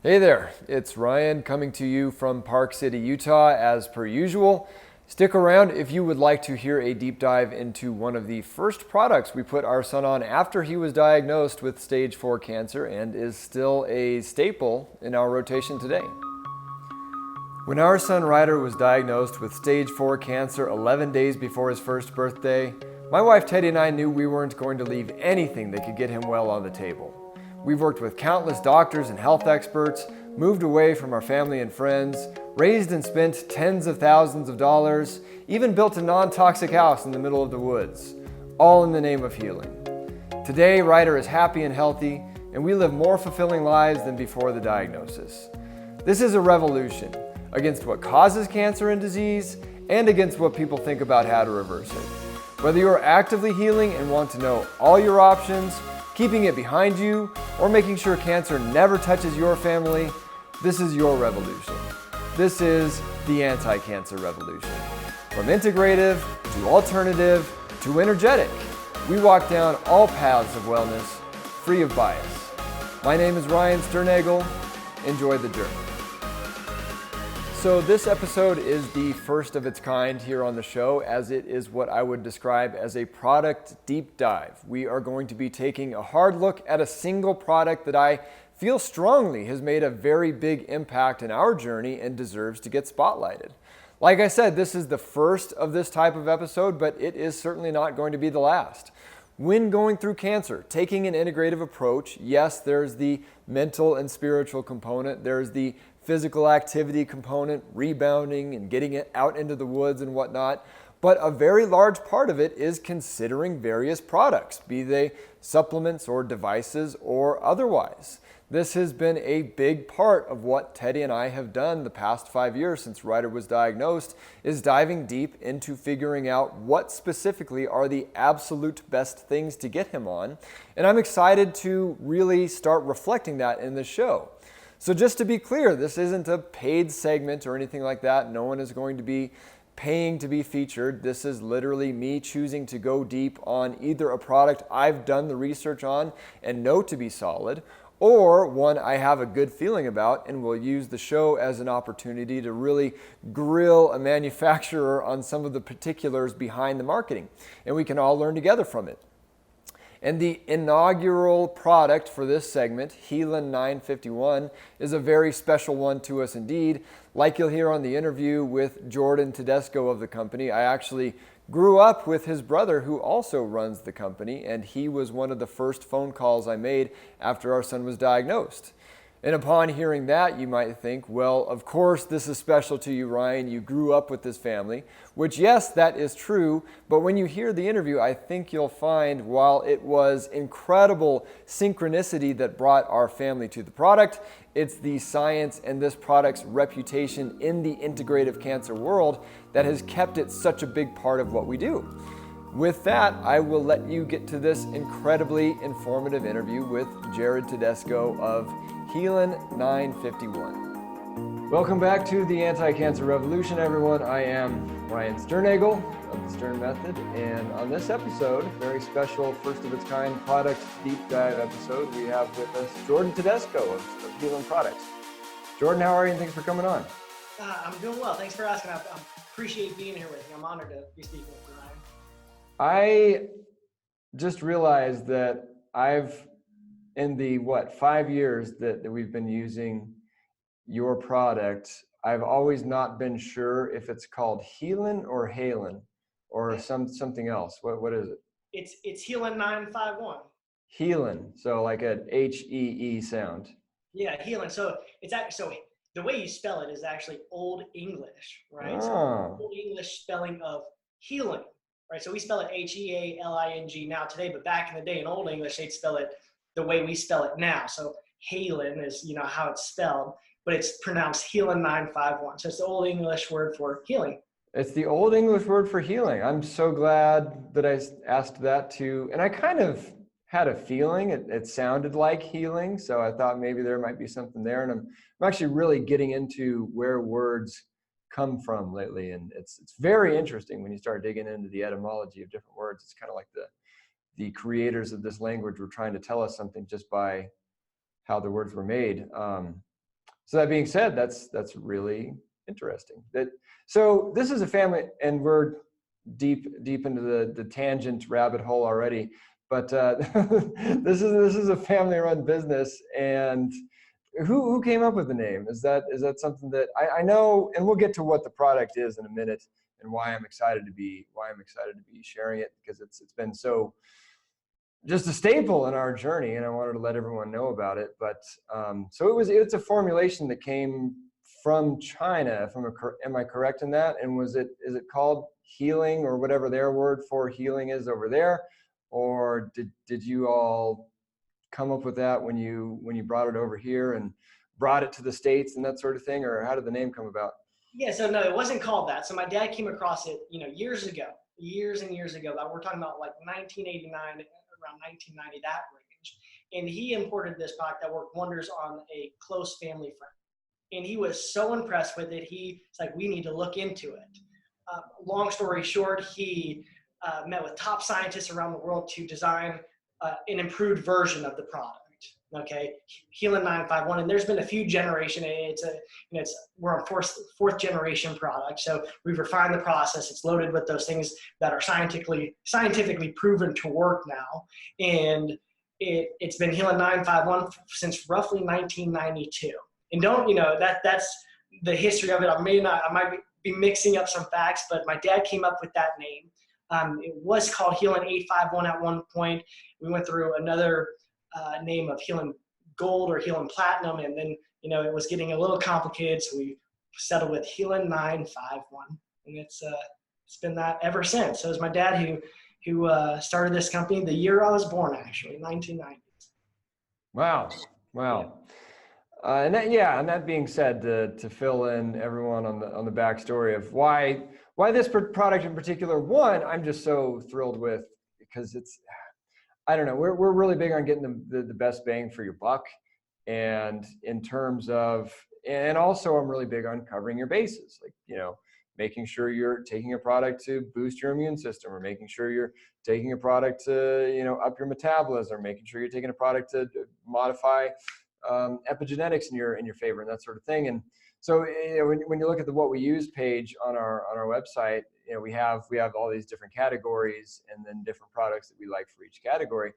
Hey there, it's Ryan coming to you from Park City, Utah, as per usual. Stick around if you would like to hear a deep dive into one of the first products we put our son on after he was diagnosed with stage 4 cancer and is still a staple in our rotation today. When our son Ryder was diagnosed with stage 4 cancer 11 days before his first birthday, my wife Teddy and I knew we weren't going to leave anything that could get him well on the table. We've worked with countless doctors and health experts, moved away from our family and friends, raised and spent tens of thousands of dollars, even built a non-toxic house in the middle of the woods, all in the name of healing. Today, Ryder is happy and healthy, and we live more fulfilling lives than before the diagnosis. This is a revolution against what causes cancer and disease, and against what people think about how to reverse it. Whether you are actively healing and want to know all your options, keeping it behind you, or making sure cancer never touches your family, this is your revolution. This is the anti-cancer revolution. From integrative to alternative to energetic, we walk down all paths of wellness, free of bias. My name is Ryan Sternagel. Enjoy the journey. So this episode is the first of its kind here on the show, as it is what I would describe as a product deep dive. We are going to be taking a hard look at a single product that I feel strongly has made a very big impact in our journey and deserves to get spotlighted. Like I said, this is the first of this type of episode, but it is certainly not going to be the last. When going through cancer, taking an integrative approach, yes, there's the mental and spiritual component, there's the physical activity component, rebounding and getting it out into the woods and whatnot. But a very large part of it is considering various products, be they supplements or devices or otherwise. This has been a big part of what Teddy and I have done the past 5 years since Ryder was diagnosed, is diving deep into figuring out what specifically are the absolute best things to get him on. And I'm excited to really start reflecting that in this show. So just to be clear, this isn't a paid segment or anything like that. No one is going to be paying to be featured. This is literally me choosing to go deep on either a product I've done the research on and know to be solid, or one I have a good feeling about and will use the show as an opportunity to really grill a manufacturer on some of the particulars behind the marketing. And we can all learn together from it. And the inaugural product for this segment, Haelan 951, is a very special one to us indeed. Like you'll hear on the interview with Jordan Todesco of the company, I actually grew up with his brother who also runs the company, and he was one of the first phone calls I made after our son was diagnosed. And upon hearing that, you might think, well, of course this is special to you, Ryan. You grew up with this family, which yes, that is true. But when you hear the interview, I think you'll find while it was incredible synchronicity that brought our family to the product, it's the science and this product's reputation in the integrative cancer world that has kept it such a big part of what we do. With that, I will let you get to this incredibly informative interview with Jordan Todesco of Haelan 951. Welcome back to the Anti-Cancer Revolution, everyone. I am Ryan Sternagel of the Stern Method, and on this episode, very special, first of its kind product deep dive episode, we have with us Jordan Todesco of Haelan Products. Jordan, how are you, and thanks for coming on? I'm doing well. Thanks for asking. I appreciate being here with you. I'm honored to be speaking with you, Ryan. I just realized that in the 5 years that we've been using your product, I've always not been sure if it's called Haelan or Haelan or something else. What is it? It's Haelan 951. Haelan, so like a H-E-E sound. Yeah, Haelan. So the way you spell it is actually Old English, right? Oh. So Old English spelling of healing, right? So we spell it H-E-A-L-I-N-G now today, but back in the day in Old English, they'd spell it the way we spell it now. So Haelan is, how it's spelled, but it's pronounced Haelan 951. So it's the Old English word for healing. It's the Old English word for healing. I'm so glad that I asked that too. And I kind of had a feeling it sounded like healing. So I thought maybe there might be something there. And I'm actually really getting into where words come from lately. And it's very interesting when you start digging into the etymology of different words. It's kind of like the creators of this language were trying to tell us something just by how the words were made. So that being said, that's really interesting. So this is a family, and we're deep into the tangent rabbit hole already. But this is a family-run business, and who came up with the name? Is that something that I know? And we'll get to what the product is in a minute, and why I'm excited to be sharing it, because it's been so just a staple in our journey, and I wanted to let everyone know about it. But so it's a formulation that came from China. Am I correct in that? And is it called healing, or whatever their word for healing is over there, or did you all come up with that when you brought it over here and brought it to the States and that sort of thing, or how did the name come about? Yeah, so no, it wasn't called that. So my dad came across it, years ago, years and years ago. But we're talking about like 1989, around 1990, that range. And he imported this product that worked wonders on a close family friend. And he was so impressed with it. He's like, we need to look into it. Long story short, he met with top scientists around the world to design an improved version of the product. Okay, Haelan 951, and there's been a few generations. We're on fourth generation product, so we've refined the process. It's loaded with those things that are scientifically proven to work now, and it's been Haelan 951 since roughly 1992. And that's the history of it. I might be mixing up some facts, but my dad came up with that name. It was called Haelan 851 at one point. We went through another name of Haelan Gold or Haelan Platinum, and then it was getting a little complicated, so we settled with Haelan 951, and it's been that ever since. So it was my dad who started this company the year I was born, actually, 1990s. Wow. And that being said, to fill in everyone on the backstory of why this product in particular, one, I'm just so thrilled with, because I don't know, we're really big on getting the best bang for your buck, and in terms of, and also I'm really big on covering your bases, like making sure you're taking a product to boost your immune system, or making sure you're taking a product to up your metabolism, or making sure you're taking a product to modify epigenetics in your favor, and that sort of thing. And so when you look at the What We Use page on our website, we have all these different categories, and then different products that we like for each category.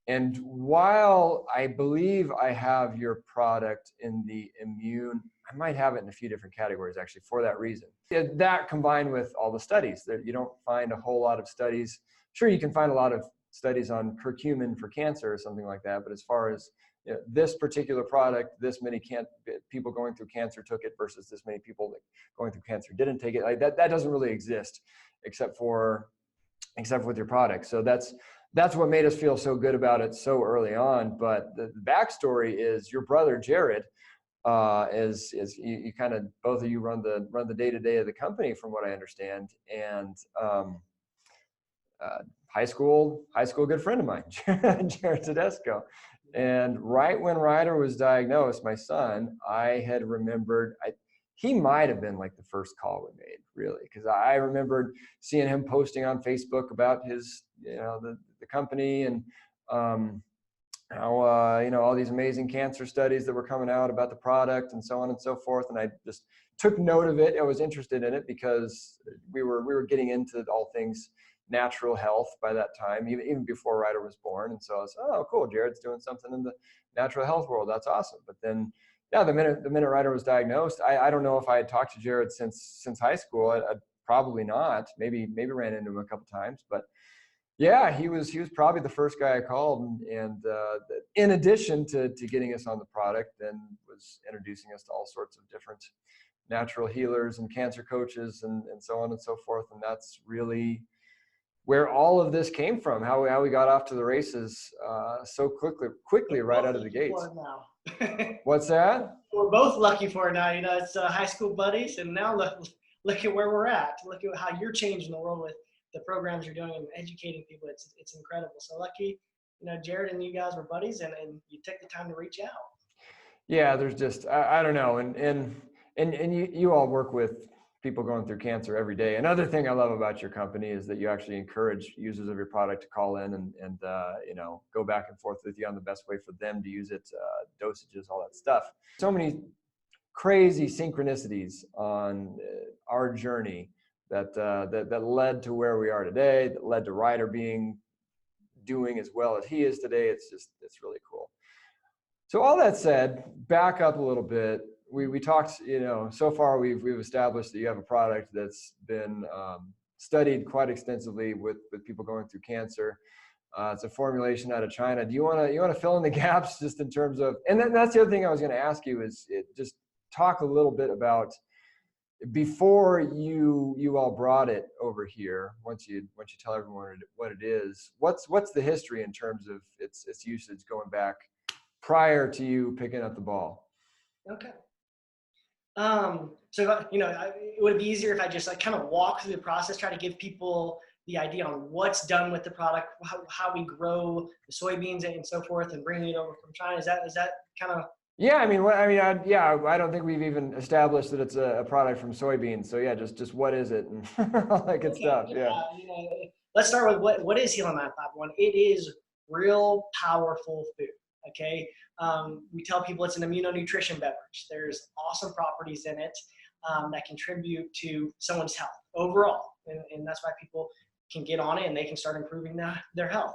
And while I believe I have your product in the immune, I might have it in a few different categories actually for that reason. That combined with all the studies, that you don't find a whole lot of studies. Sure, you can find a lot of studies on curcumin for cancer or something like that, but as far as this particular product, this many people going through cancer took it versus this many people going through cancer didn't take it, like that doesn't really exist except with your product. So that's what made us feel so good about it so early on. But the backstory is your brother Jared is you kind of, both of you run the day-to-day of the company, from what I understand, and high school good friend of mine, Jordan Todesco. And right when Ryder was diagnosed, my son, I had remembered, he might have been like the first call we made, really, because I remembered seeing him posting on Facebook about his, the company, and how all these amazing cancer studies that were coming out about the product, and so on and so forth. And I just took note of it. I was interested in it because we were getting into all things natural health by that time, even before Ryder was born. And so I was, oh, cool, Jared's doing something in the natural health world. That's awesome. But then, yeah, the minute Ryder was diagnosed, I don't know if I had talked to Jared since high school. I'd probably not. Maybe ran into him a couple times, but yeah, he was probably the first guy I called, and in addition to getting us on the product, then was introducing us to all sorts of different natural healers and cancer coaches and so on and so forth. And that's really where all of this came from, how we got off to the races so quickly right out of the gates. What's that? We're both lucky for it now. It's high school buddies, and now look at where we're at. Look at how you're changing the world with the programs you're doing and educating people. It's incredible. So lucky, Jared and you guys were buddies, and you took the time to reach out. Yeah, there's just I don't know, and you all work with people going through cancer every day. Another thing I love about your company is that you actually encourage users of your product to call in and go back and forth with you on the best way for them to use it, dosages, all that stuff. So many crazy synchronicities on our journey that led to where we are today, that led to Ryder doing as well as he is today. It's really cool. So all that said, back up a little bit. We talked, so far we've established that you have a product that's been studied quite extensively with people going through cancer. It's a formulation out of China. Do you want to fill in the gaps just in terms of, and then that's the other thing I was going to ask you is just talk a little bit about before you all brought it over here. Once you tell everyone what it is, what's the history in terms of its usage going back prior to you picking up the ball? Okay. So, it would be easier if I just kind of walk through the process, try to give people the idea on what's done with the product, how we grow the soybeans and so forth, and bringing it over from China. Is that kind of? Yeah, I don't think we've even established that it's a product from soybeans. So yeah, just what is it and all that good stuff. Yeah. Let's start with what is Haelan 951. It is real powerful food. Okay. We tell people it's an immunonutrition beverage. There's awesome properties in it that contribute to someone's health overall. And that's why people can get on it and they can start improving their health.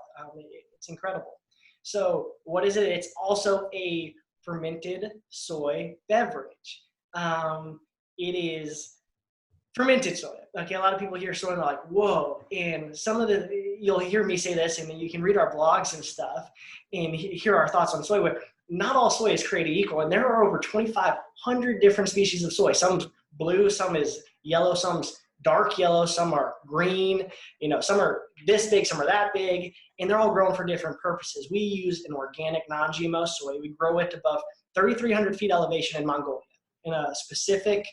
It's incredible. So what is it? It's also a fermented soy beverage. It is fermented soy. Okay, a lot of people hear soy and they're like, whoa. And you'll hear me say this, and then you can read our blogs and stuff and hear our thoughts on soy. But not all soy is created equal, and there are over 2,500 different species of soy. Some's blue, some is yellow, some's dark yellow, some are green, some are this big, some are that big, and they're all grown for different purposes. We use an organic non-GMO soy. We grow it above 3,300 feet elevation in Mongolia in a specific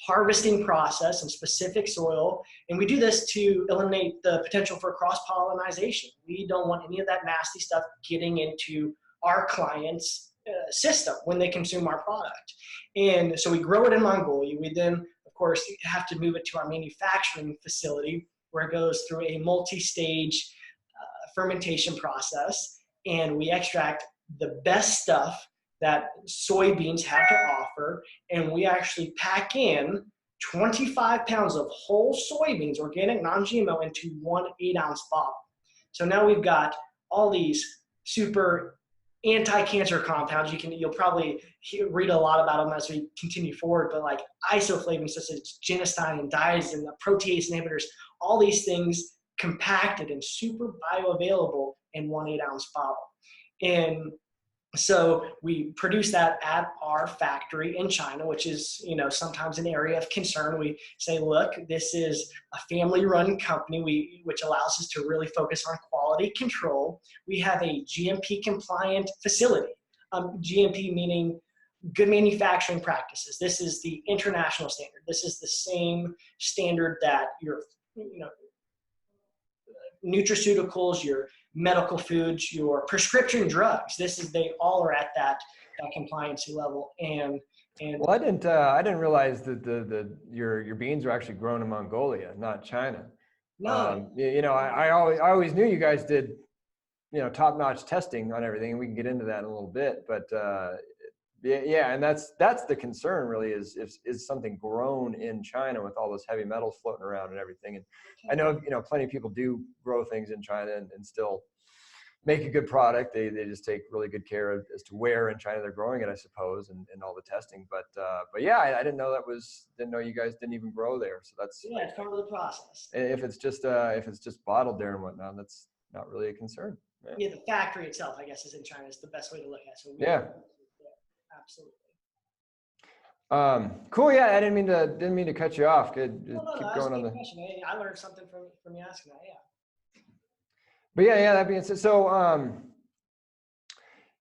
harvesting process and specific soil. And we do this to eliminate the potential for cross-pollination. We don't want any of that nasty stuff getting into our clients' system when they consume our product. And so we grow it in Mongolia. We then, of course, have to move it to our manufacturing facility where it goes through a multi-stage fermentation process. And we extract the best stuff that soybeans have to offer. And we actually pack in 25 pounds of whole soybeans, organic, non-GMO, into 1 8-ounce bottle. So now we've got all these super anti-cancer compounds. You'll probably read a lot about them as we continue forward, but like isoflavones such as Genistein and Diazin, the protease inhibitors, all these things compacted and super bioavailable in 1 8-ounce bottle. And so we produce that at our factory in China, which is, sometimes an area of concern. We say, look, this is a family-run company, which allows us to really focus on quality control. We have a GMP-compliant facility. GMP meaning good manufacturing practices. This is the international standard. This is the same standard that your, nutraceuticals, your medical foods, your prescription drugs. They all are at that compliancy level. And well, I didn't realize that your beans were actually grown in Mongolia, not China. No, I always knew you guys did, top-notch testing on everything, and we can get into that in a little bit. But yeah, and that's the concern really is something grown in China with all those heavy metals floating around and everything. And I know plenty of people do grow things in China and still make a good product. They just take really good care as to where in China they're growing it, I suppose, and all the testing. But yeah, I didn't know didn't know you guys didn't even grow there. So that's it's part of the process. If it's just bottled there and whatnot, that's not really a concern. Yeah, the factory itself, I guess, is in China. Is the best way to look at it. So yeah. Absolutely. Cool. Yeah, I didn't mean to cut you off. Good. No, keep going on the question. I learned something from you asking that. Yeah. But yeah, that being said, so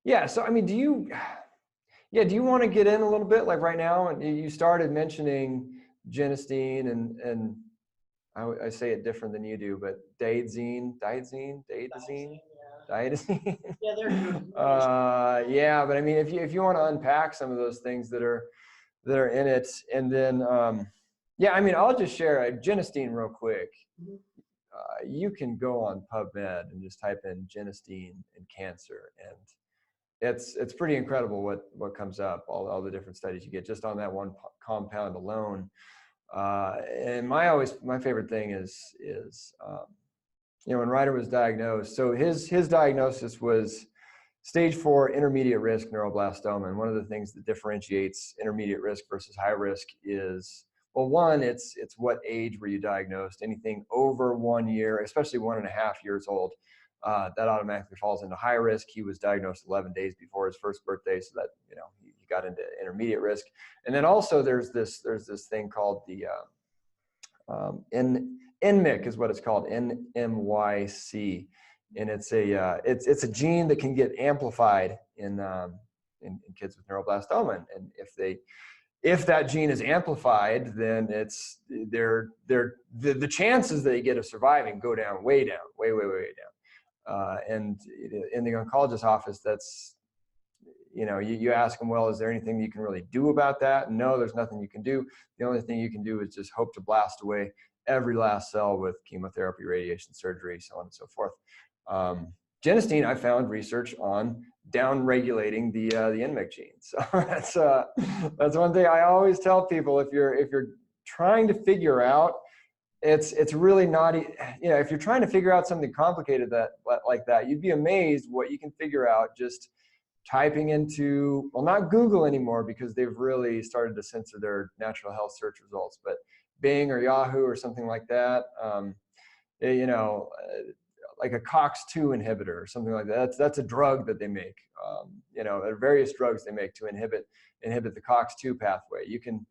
yeah. So I mean, do you want to get in a little bit like right now? And you started mentioning Genistein and I say it different than you do, but Daidazine. Yeah, they're good. Yeah, but I mean, if you want to unpack some of those things that are in it, and then yeah, I mean, I'll just share Genistein real quick. Mm-hmm. You can go on PubMed and just type in Genistein and cancer, and it's pretty incredible what comes up, all the different studies you get just on that one compound alone. And my favorite thing is when Ryder was diagnosed, so his diagnosis was stage 4 intermediate risk neuroblastoma. And one of the things that differentiates intermediate risk versus high risk is, well, one, it's what age were you diagnosed. Anything over 1 year, especially 1.5 years old, that automatically falls into high risk. He was diagnosed 11 days before his first birthday, so that he got into intermediate risk. And then also there's this thing called the NMYC is what it's called, NMYC, and it's a gene that can get amplified in kids with neuroblastoma, and if that gene is amplified, then the chances that you get of surviving go down, way down. And in the oncologist's office, that's, you ask them, well, is there anything you can really do about that? No, there's nothing you can do. The only thing you can do is just hope to blast away every last cell with chemotherapy, radiation, surgery, so on and so forth. Genistein, I found research on down-regulating the NMYC gene. So that's one thing I always tell people. If you're trying to figure out, it's really not, if you're trying to figure out something complicated like that, you'd be amazed what you can figure out just typing into, well, not Google anymore because they've really started to censor their natural health search results, but Bing or Yahoo or something like that, like a COX-2 inhibitor or something like that. That's a drug that they make. There are various drugs they make to inhibit the COX-2 pathway. You can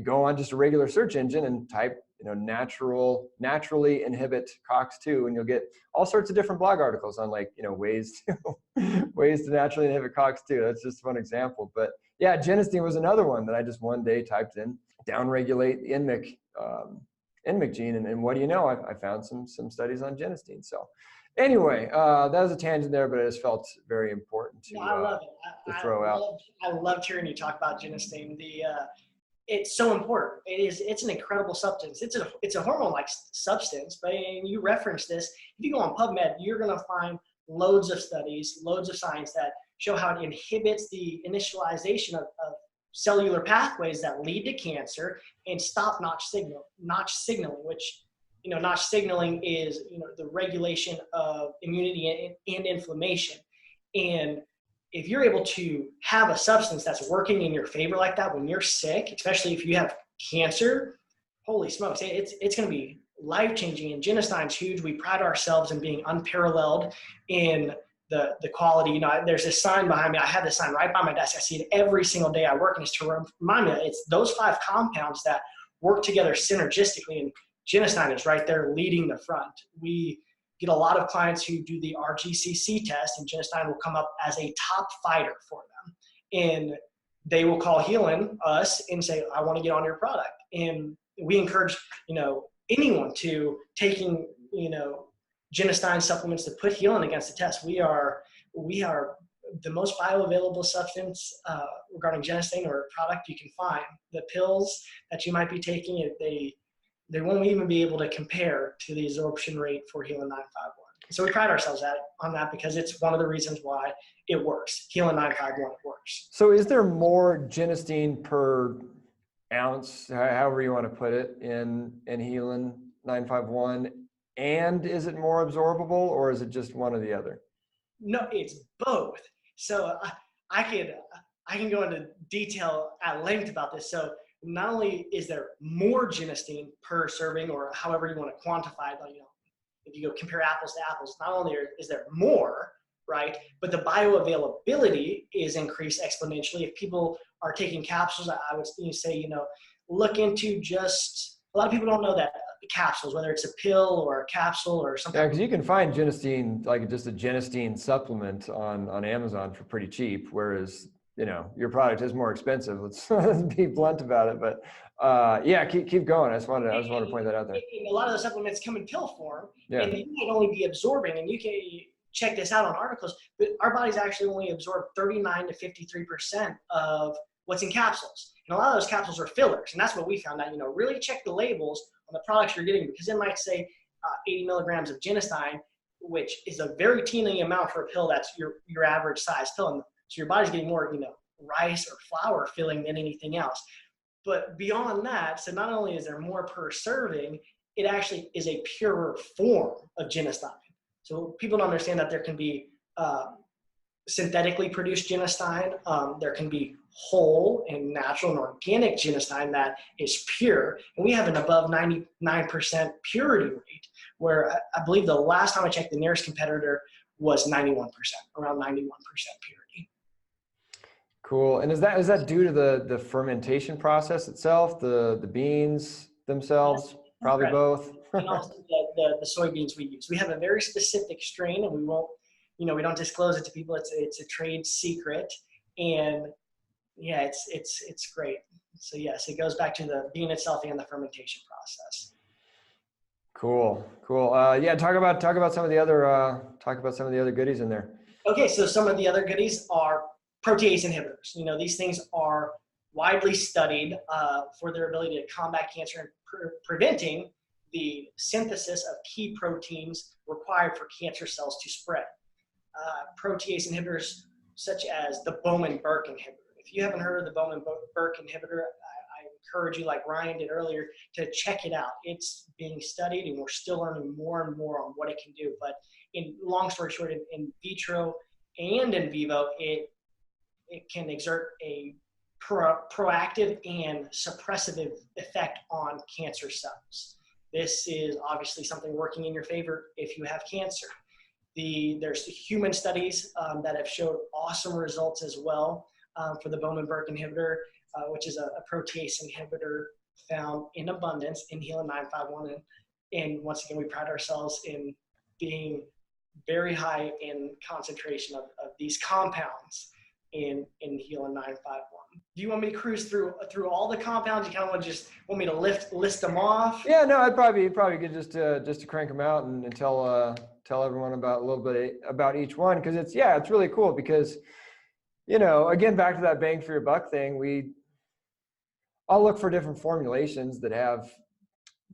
go on just a regular search engine and type, naturally inhibit COX-2, and you'll get all sorts of different blog articles on ways to naturally inhibit COX-2. That's just one example. But yeah, Genistein was another one that I just one day typed in, downregulate the NMYC gene, and what do you know? I found some studies on Genistein. So anyway, that was a tangent there, but it just felt very important to, I love it. to throw out. I loved hearing you talk about Genistein. It's so important. It's an incredible substance. It's a hormone-like substance, but you reference this. If you go on PubMed, you're going to find loads of studies, loads of science that show how it inhibits the initialization of cellular pathways that lead to cancer and stop notch signaling, which, notch signaling is, the regulation of immunity and inflammation. And if you're able to have a substance that's working in your favor like that when you're sick, especially if you have cancer, holy smokes, it's going to be life-changing. And Genistein's huge. We pride ourselves in being unparalleled in the quality. There's this sign behind me. I have this sign right by my desk. I see it every single day I work, and it's to remind me that it's those 5 compounds that work together synergistically, and Genistein is right there leading the front. We get a lot of clients who do the RGCC test, and Genistein will come up as a top fighter for them. And they will call Haelan, us, and say, I want to get on your product. And we encourage, anyone to taking, Genistein supplements to put Haelan against the test. We are the most bioavailable substance regarding Genistein or product you can find. The pills that you might be taking, they won't even be able to compare to the absorption rate for Haelan 951. So we pride ourselves on that because it's one of the reasons why it works. Haelan 951 works. So is there more Genistein per ounce, however you want to put it, in Haelan 951? And is it more absorbable, or is it just one or the other? No, it's both. So I can go into detail at length about this. So not only is there more Genistein per serving, or however you want to quantify it, if you go compare apples to apples, not only is there more, right, but the bioavailability is increased exponentially. If people are taking capsules, I would say, look into just, a lot of people don't know that capsules, whether it's a pill or a capsule or something. Yeah, because you can find Genistein, like just a Genistein supplement on Amazon for pretty cheap, whereas your product is more expensive. Let's be blunt about it. But yeah, keep going. I just wanted to point that out there. A lot of the supplements come in pill form, yeah. And you might only be absorbing, and you can check this out on articles, but our bodies actually only absorb 39 to 53% of what's in capsules. And a lot of those capsules are fillers, and that's what we found out. Really check the labels on the products you're getting, because it might say 80 milligrams of Genistein, which is a very teeny amount for a pill that's your average size pill. And so your body's getting more, rice or flour filling than anything else. But beyond that, so not only is there more per serving, it actually is a purer form of Genistein. So people don't understand that there can be synthetically produced Genistein. There can be whole and natural and organic Genistein that is pure. And we have an above 99% purity rate, where I believe the last time I checked, the nearest competitor was 91%, around 91% purity. Cool. And is that due to the fermentation process itself, the beans themselves? Probably both. And also the soybeans we use. We have a very specific strain, and we won't, we don't disclose it to people. It's a trade secret, and yeah, it's great. So yes, it goes back to the bean itself and the fermentation process. Cool. Yeah, talk about some of the other goodies in there. Okay, so some of the other goodies are protease inhibitors. These things are widely studied for their ability to combat cancer and preventing the synthesis of key proteins required for cancer cells to spread. Protease inhibitors such as the Bowman-Burke inhibitor. If you haven't heard of the Bowman-Burke inhibitor, I encourage you, like Ryan did earlier, to check it out. It's being studied, and we're still learning more and more on what it can do. But long story short, in vitro and in vivo, it can exert a proactive and suppressive effect on cancer cells. This is obviously something working in your favor if you have cancer. There's human studies that have showed awesome results as well for the Bowman-Burke inhibitor, which is a protease inhibitor found in abundance in Haelan 951. And once again, we pride ourselves in being very high in concentration of these compounds in Haelan 951. Do you want me to cruise through all the compounds? You kind of want me to list them off? Yeah, no, I'd probably good just to crank them out and tell everyone about a little bit about each one, because it's really cool, because again, back to that bang for your buck thing, I'll look for different formulations that have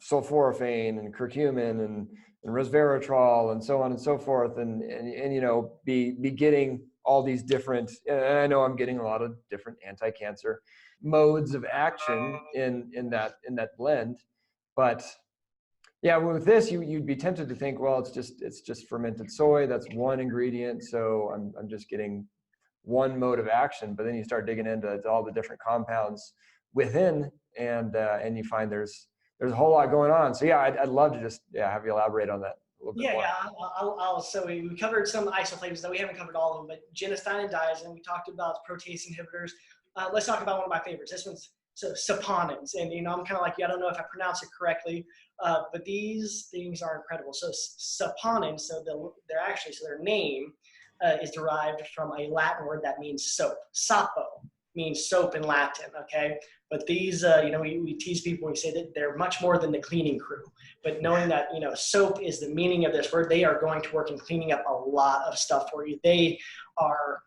sulforaphane and curcumin and resveratrol and so on and so forth, and be getting all these different, and I know I'm getting a lot of different anti-cancer modes of action in that blend. But yeah, with this, you'd be tempted to think, well, it's just fermented soy. That's one ingredient, so I'm just getting one mode of action. But then you start digging into all the different compounds within, and you find there's a whole lot going on. So yeah, I'd love to just have you elaborate on that a little bit more. I'll so we covered some isoflavones, that we haven't covered all of them, but Genistein and diazine. We talked about protease inhibitors. Let's talk about one of my favorites. This one's saponins, and I'm kind of like you. I don't know if I pronounce it correctly, but these things are incredible. So saponins, their name is derived from a Latin word that means soap. Sapo means soap in Latin, okay? But these, we tease people, we say that they're much more than the cleaning crew. But knowing that, soap is the meaning of this word, they are going to work in cleaning up a lot of stuff for you. They are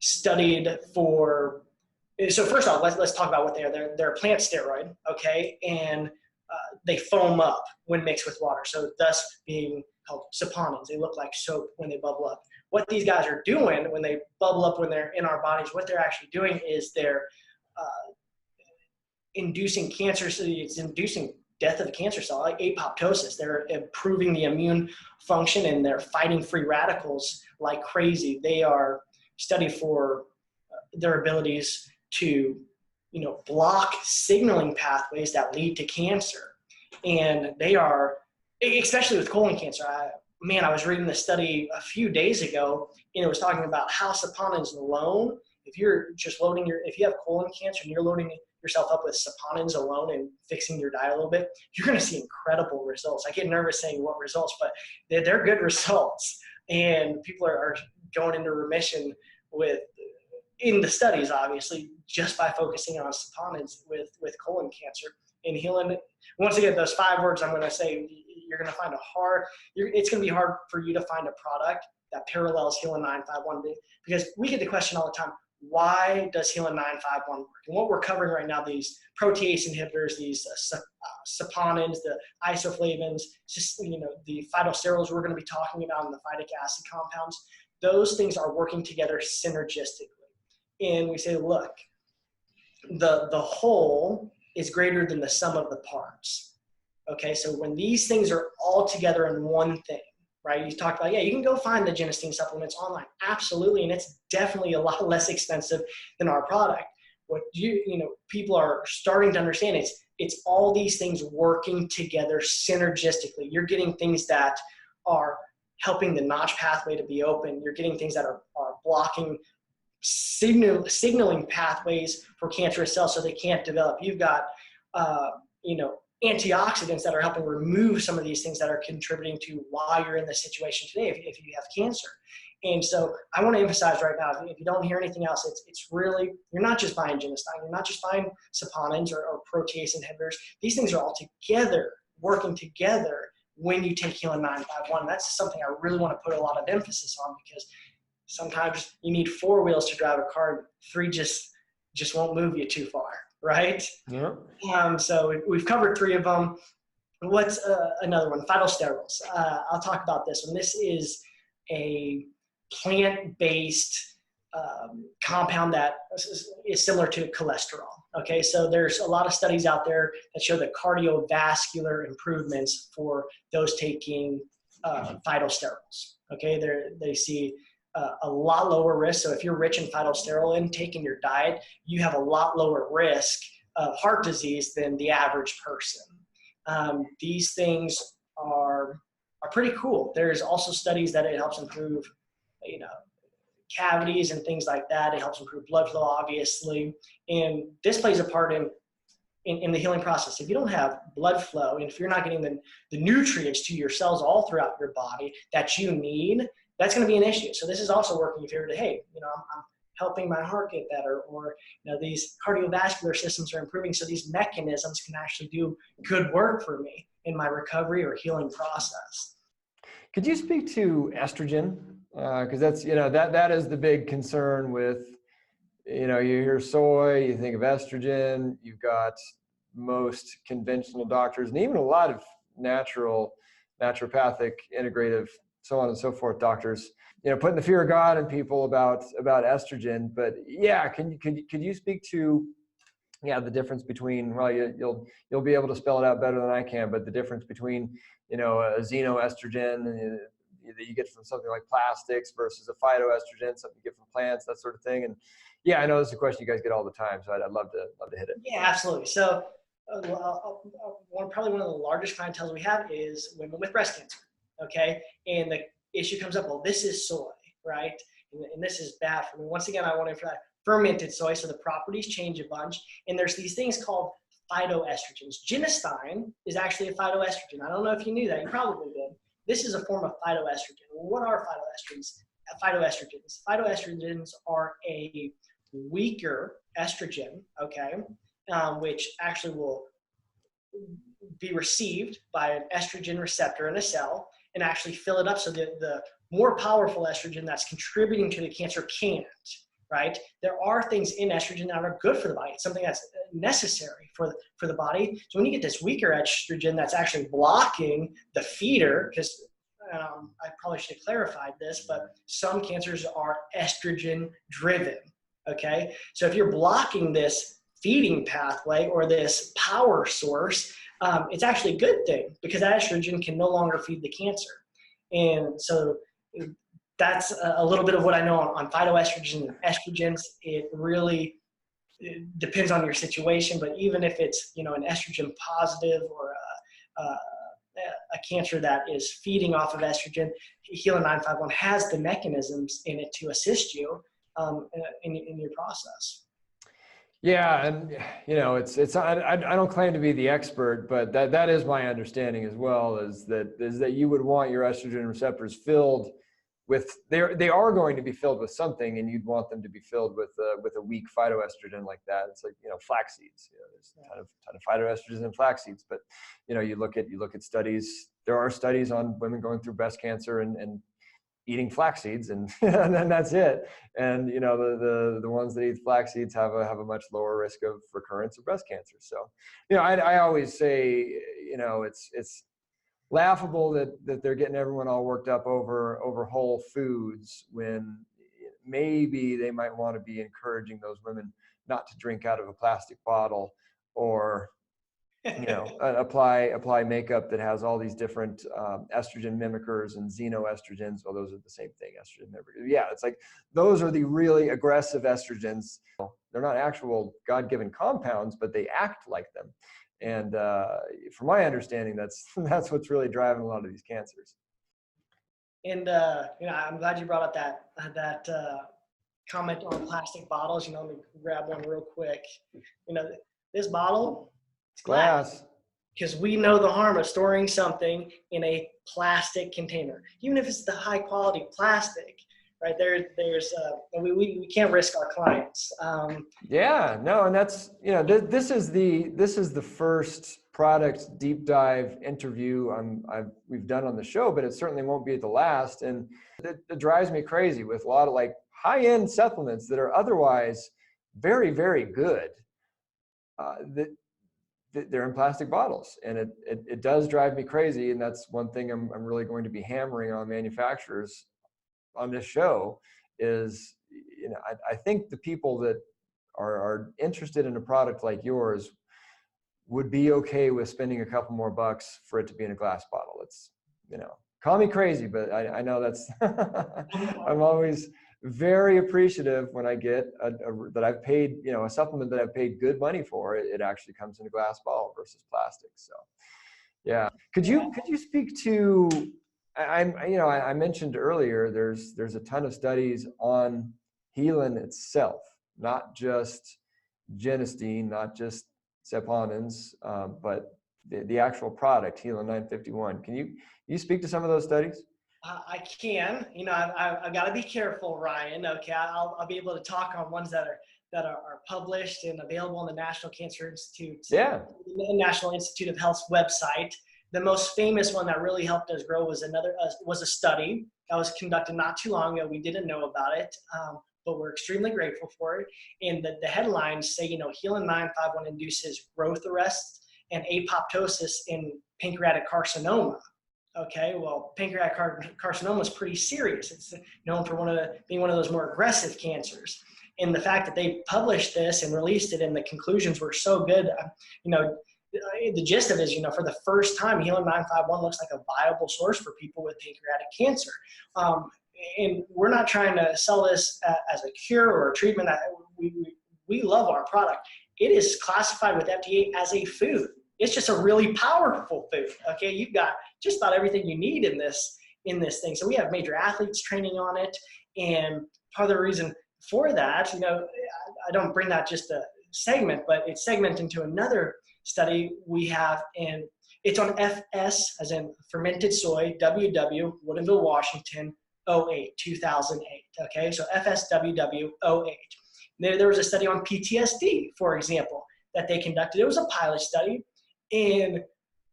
studied for, so first off, let's talk about what they are. They're a plant steroid, okay? And they foam up when mixed with water. So thus being called saponins. They look like soap when they bubble up. What these guys are doing when they bubble up, when they're in our bodies, what they're actually doing is they're inducing cancer. So it's inducing death of the cancer cell, like apoptosis. They're improving the immune function, and they're fighting free radicals like crazy. They are studied for their abilities to, block signaling pathways that lead to cancer. And they are, especially with colon cancer. I was reading this study a few days ago, and it was talking about how saponins alone, if you have colon cancer and you're loading yourself up with saponins alone and fixing your diet a little bit, you're going to see incredible results. I get nervous saying what results, but they're good results. And people are going into remission in the studies, obviously, just by focusing on saponins with colon cancer. And Haelan, once again, those 5 words I'm going to say, you're going to find it's going to be hard for you to find a product that parallels Haelan 951, because we get the question all the time, why does Haelan 951 work? And what we're covering right now, these protease inhibitors, these saponins, the isoflavones, just, the phytosterols we're going to be talking about, and the phytic acid compounds, those things are working together synergistically. And we say, look, the whole is greater than the sum of the parts. Okay, so when these things are all together in one thing, right? You talked about, you can go find the Genistein supplements online. Absolutely. And it's definitely a lot less expensive than our product. What people are starting to understand is it's all these things working together synergistically. You're getting things that are helping the notch pathway to be open. You're getting things that are blocking signaling pathways for cancerous cells so they can't develop. You've got, antioxidants that are helping remove some of these things that are contributing to why you're in this situation today if you have cancer. And so I want to emphasize right now, if you don't hear anything else, it's really, you're not just buying Genistein, you're not just buying saponins or protease inhibitors. These things are all together, working together when you take Haelan 951. That's something I really want to put a lot of emphasis on, because sometimes you need 4 wheels to drive a car, 3 just won't move you too far, right? Yeah. So we've covered 3 of them. What's another one? Phytosterols. I'll talk about this one. This is a plant-based compound that is similar to cholesterol. Okay, so there's a lot of studies out there that show the cardiovascular improvements for those taking phytosterols. Okay, they see a lot lower risk. So if you're rich in phytosterol intake in your diet, you have a lot lower risk of heart disease than the average person. These things are pretty cool. There's also studies that it helps improve, cavities and things like that. It helps improve blood flow, obviously. And this plays a part in the healing process. If you don't have blood flow, and if you're not getting the nutrients to your cells all throughout your body that you need, that's going to be an issue. So this is also working in favor to, hey, I'm helping my heart get better, or these cardiovascular systems are improving, so these mechanisms can actually do good work for me in my recovery or healing process. Could you speak to estrogen? Because that's, that is the big concern with, you hear soy, you think of estrogen. You've got most conventional doctors, and even a lot of naturopathic, integrative, so on and so forth doctors, putting the fear of God in people about estrogen. But could you speak to the difference between, well, you'll be able to spell it out better than I can, but the difference between a xenoestrogen that you get from something like plastics versus a phytoestrogen, something you get from plants, that sort of thing. And I know this is a question you guys get all the time, so I'd love to hit it. Yeah, absolutely. So probably one of the largest clientele we have is women with breast cancer. Okay, and the issue comes up, well, this is soy, right? And this is bad for me. Once again, I want to emphasize fermented soy, so the properties change a bunch. And there's these things called phytoestrogens. Genistein is actually a phytoestrogen. I don't know if you knew that. You probably did. This is a form of phytoestrogen. What are phytoestrogens? Phytoestrogens are a weaker estrogen, okay, which actually will be received by an estrogen receptor in a cell and actually fill it up, so that the more powerful estrogen that's contributing to the cancer can't, right? There are things in estrogen that are good for the body. It's something that's necessary for the body. So when you get this weaker estrogen that's actually blocking the feeder, because I probably should have clarified this, but some cancers are estrogen driven, okay? So if you're blocking this feeding pathway or this power source, it's actually a good thing, because that estrogen can no longer feed the cancer. And so that's a little bit of what I know on phytoestrogens and estrogens. It really depends on your situation, but even if it's an estrogen positive or a cancer that is feeding off of estrogen, Haelan 951 has the mechanisms in it to assist you in your process. Yeah, and it's I don't claim to be the expert, but that is my understanding as well, is that you would want your estrogen receptors filled with, they are going to be filled with something, and you'd want them to be filled with a weak phytoestrogen like that. It's like flax seeds. There's a ton of phytoestrogens in flax seeds, but you look at studies. There are studies on women going through breast cancer and eating flax seeds, and, and then that's it. And the ones that eat flax seeds have a much lower risk of recurrence of breast cancer. So I always say it's laughable that they're getting everyone all worked up over whole foods, when maybe they might want to be encouraging those women not to drink out of a plastic bottle, or apply makeup that has all these different estrogen mimickers and xenoestrogens. Well, those are the same thing, estrogen mimickers. Yeah, it's like those are the really aggressive estrogens. They're not actual God-given compounds, but they act like them. And from my understanding, that's what's really driving a lot of these cancers. And I'm glad you brought up that comment on plastic bottles. Let me grab one real quick. This bottle, it's glass, because we know the harm of storing something in a plastic container, even if it's the high quality plastic. Right there's we can't risk our clients. And that's this is the first product deep dive interview we've done on the show, but it certainly won't be the last. And it drives me crazy with a lot of like high-end supplements that are otherwise very, very good, that they're in plastic bottles, and it does drive me crazy. And that's one thing I'm really going to be hammering on manufacturers on this show is, I think the people that are interested in a product like yours would be okay with spending a couple more bucks for it to be in a glass bottle. It's, call me crazy, but I know that's, I'm always very appreciative when I get that I've paid, a supplement that I've paid good money for. It actually comes in a glass bottle versus plastic. So, yeah. Could you speak to, I mentioned earlier, there's a ton of studies on Haelan itself, not just Genistein, not just saponins, but the actual product, Haelan 951. Can you speak to some of those studies? I can. I've got to be careful, Ryan. Okay, I'll be able to talk on ones that are published and available on the National Cancer Institute, the National Institute of Health's website. The most famous one that really helped us grow was a study that was conducted not too long ago. We didn't know about it, but we're extremely grateful for it. And the headlines say, Haelan 951 induces growth arrest and apoptosis in pancreatic carcinoma. Okay, well, pancreatic carcinoma is pretty serious. It's known for being one of those more aggressive cancers. And the fact that they published this and released it and the conclusions were so good, the gist of it is, for the first time, Haelan 951 looks like a viable source for people with pancreatic cancer. And we're not trying to sell this as a cure or a treatment. We love our product. It is classified with FDA as a food. It's just a really powerful food. Okay, you've got just about everything you need in this thing. So we have major athletes training on it, and part of the reason for that, I don't bring that just a segment, but it's segmented into another study we have, and it's on FS as in fermented soy, WW, Woodinville, Washington, 2008. Okay, so FSWW 08. There was a study on PTSD, for example, that they conducted. It was a pilot study. And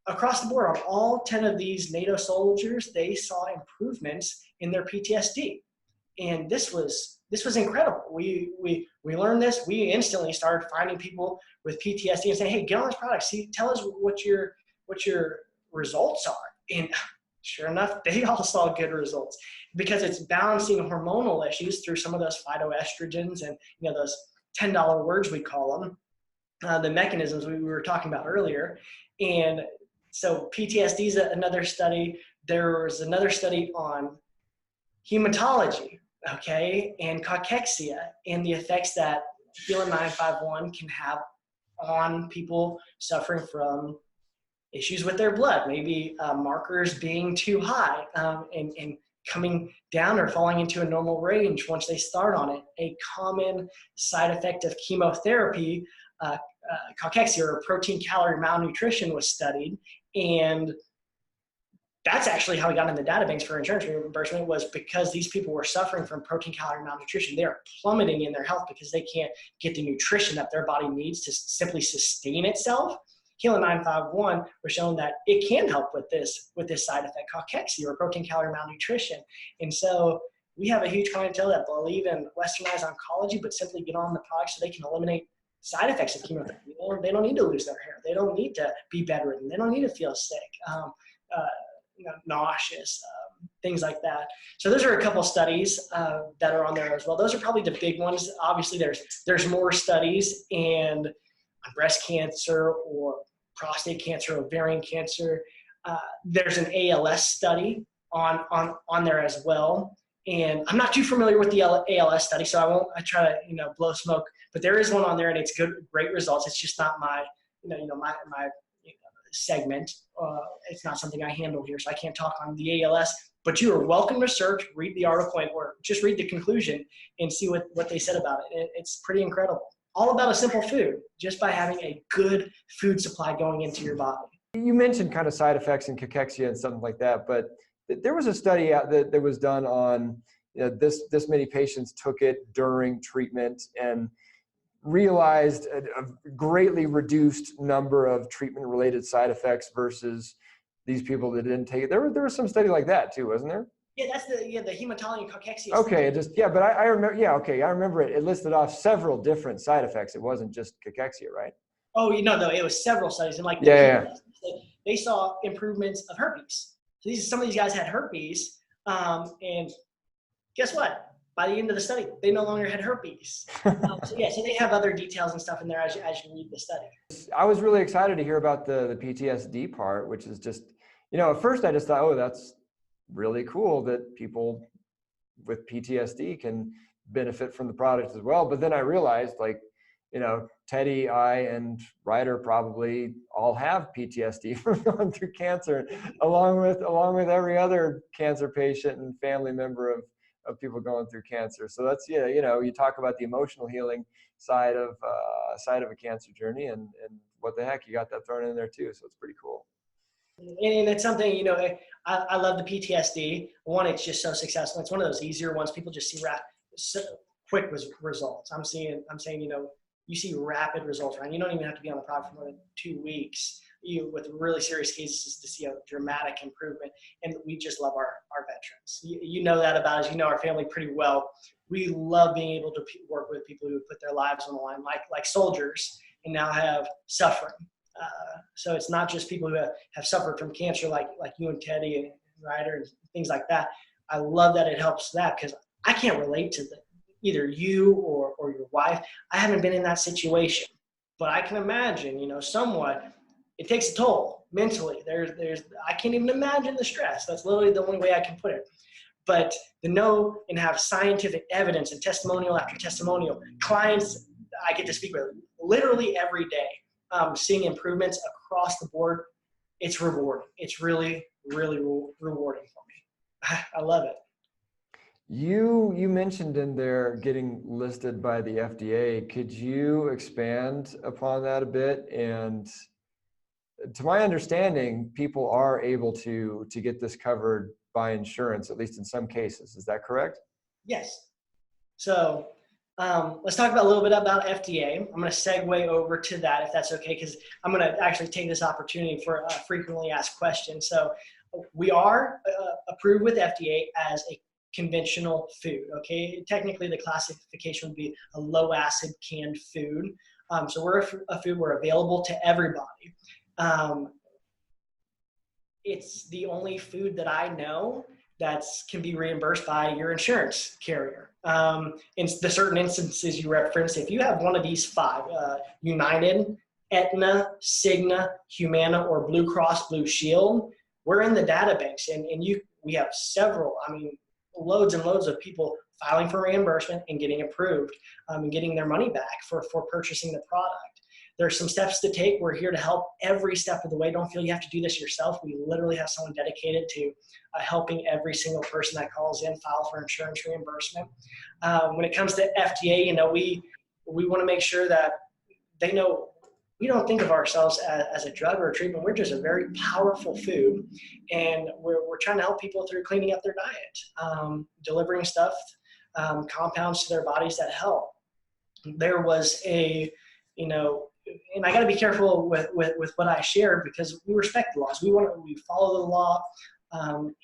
across the board, on all 10 of these NATO soldiers, they saw improvements in their PTSD. And this was incredible. We learned this. We instantly started finding people with PTSD and saying, hey, get on this product. See, tell us what your results are. And sure enough, they all saw good results because it's balancing hormonal issues through some of those phytoestrogens and those $10 words we call them. The mechanisms we were talking about earlier. And so PTSD is another study. There was another study on hematology, okay, and cachexia and the effects that Haelan 951 can have on people suffering from issues with their blood, maybe markers being too high and coming down or falling into a normal range once they start on it. A common side effect of chemotherapy, cachexia or protein calorie malnutrition, was studied, and that's actually how we got in the databanks for insurance reimbursement, was because these people were suffering from protein calorie malnutrition. They are plummeting in their health because they can't get the nutrition that their body needs to simply sustain itself. Haelan 951 was shown that it can help with this side effect, cachexia, or protein calorie malnutrition. And so we have a huge clientele that believe in westernized oncology, but simply get on the product so they can eliminate side effects of chemotherapy. They don't need to lose their hair. They don't need to be bedridden. They don't need to feel sick, nauseous, things like that. So those are a couple studies that are on there as well. Those are probably the big ones. Obviously, there's more studies on breast cancer or prostate cancer, ovarian cancer. There's an ALS study on there as well. And I'm not too familiar with the ALS study, so I try to, blow smoke, but there is one on there and it's great results. It's just not my segment. It's not something I handle here, so I can't talk on the ALS, but you are welcome to search, read the article, or just read the conclusion and see what they said about it. It's pretty incredible. All about a simple food, just by having a good food supply going into your body. You mentioned kind of side effects and cachexia and something like that, but there was a study out that was done on this many patients took it during treatment and realized a greatly reduced number of treatment-related side effects versus these people that didn't take it. There was some study like that too, wasn't there? Yeah, that's the hematology and cachexia. Okay, but I remember. Yeah, okay, I remember it. It listed off several different side effects. It wasn't just cachexia, right? Oh, no, it was several studies, and they saw improvements of herpes. So some of these guys had herpes, and guess what? By the end of the study, they no longer had herpes. So they have other details and stuff in there as you read the study. I was really excited to hear about the PTSD part, which is just, at first I just thought, oh, that's really cool that people with PTSD can benefit from the product as well. But then I realized, Teddy, I, and Ryder probably all have PTSD from going through cancer, along with every other cancer patient and family member of people going through cancer. So that's, you talk about the emotional healing side of a cancer journey, and what the heck, you got that thrown in there too. So it's pretty cool. And it's something, I love the PTSD. One, it's just so successful. It's one of those easier ones. People just see quick results. I'm saying, you see rapid results, right? You don't even have to be on the product for more than 2 weeks. With really serious cases to see a dramatic improvement. And we just love our veterans. You know that about us. You know our family pretty well. We love being able to work with people who put their lives on the line, like soldiers, and now have suffering. So it's not just people who have suffered from cancer like you and Teddy and Ryder and things like that. I love that it helps that, because I can't relate to either you or your wife. I haven't been in that situation, but I can imagine, somewhat. It takes a toll mentally. I can't even imagine the stress. That's literally the only way I can put it. But to know and have scientific evidence and testimonial after testimonial, clients I get to speak with literally every day, seeing improvements across the board, it's rewarding. It's really, really rewarding for me. I love it. You mentioned in there getting listed by the FDA. Could you expand upon that a bit? And to my understanding, people are able to get this covered by insurance, at least in some cases. Is that correct? Yes. So let's talk a little bit about FDA. I'm going to segue over to that, if that's okay, because I'm going to actually take this opportunity for frequently asked questions. So we are approved with FDA as a conventional food. Okay, technically the classification would be a low acid canned food. So we're a food, we're available to everybody. It's the only food that I know that can be reimbursed by your insurance carrier. In the certain instances you referenced, if you have one of these 5, United, Aetna, Cigna, Humana, or Blue Cross Blue Shield, we're in the database, and we have several, loads and loads of people filing for reimbursement and getting approved, and getting their money back for purchasing the product. There's some steps to take. We're here to help every step of the way. Don't feel you have to do this yourself. We literally have someone dedicated to helping every single person that calls in file for insurance reimbursement. When it comes to FDA, we want to make sure that they know we don't think of ourselves as a drug or a treatment. We're just a very powerful food, and we're trying to help people through cleaning up their diet, delivering stuff, compounds to their bodies that help. There was and I got to be careful with what I share because we respect the laws. We follow the law,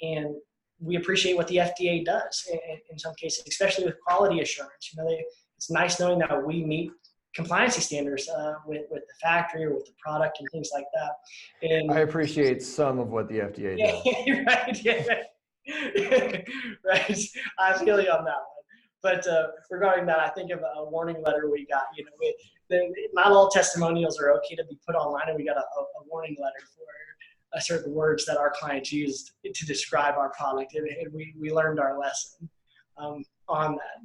and we appreciate what the FDA does in some cases, especially with quality assurance. It's nice knowing that we meet compliance standards with the factory or with the product and things like that. And I appreciate some of what the FDA does. yeah, right, yeah, right. I feel you on that one. But regarding that, I think of a warning letter we got. Not all testimonials are okay to be put online, and we got a warning letter for certain words that our clients used to describe our product, and we learned our lesson on that.